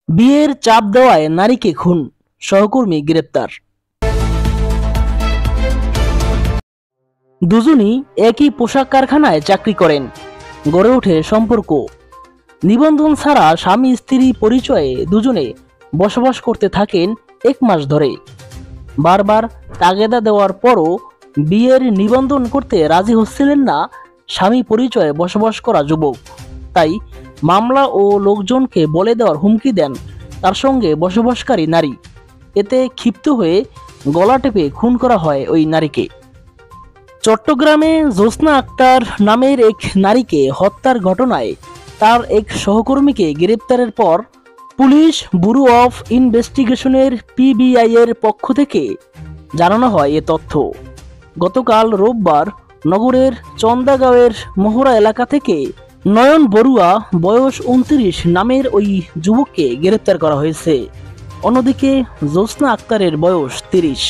বিয়ের চাপ দেওয়ায় নারীকে খুন, সহকর্মী গ্রেপ্তার। দুজনই একই পোশাক কারখানায় চাকরি করেন, গড়ে ওঠে সম্পর্ক। নিবন্ধন ছাড়া স্বামী স্ত্রী পরিচয়ে দুজনে বসবাস করতে থাকেন 1 মাস ধরে। বারবার তাগিদা দেওয়ার পরও বিয়ের নিবন্ধন করতে রাজি হচ্ছিলেন না স্বামী পরিচয়ে বসবাস করা যুবক। তাই মামলা ও লোকজনকে বলে দেওয়ার হুমকি দেন তার সঙ্গে বসবাসকারী নারী। এতে ক্ষিপ্ত হয়ে গলা টেপে খুন করা হয় ওই নারীকে। চট্টগ্রামে জ্যোৎস্না আক্তার নামের এক নারীকে হত্যার ঘটনায় তার এক সহকর্মীকে গ্রেপ্তারের পর পুলিশ ব্যুরো অফ ইনভেস্টিগেশনের পিবিআই এর পক্ষ থেকে জানানো হয় এ তথ্য। গতকাল রোববার নগরের চন্দাগাঁওয়ের মোহরা এলাকা থেকে নয়ন বড়ুয়া বয়স 29 নামের ওই যুবককে গ্রেপ্তার করা হয়েছে। অন্যদিকে জ্যোৎস্না আক্তারের বয়স 30।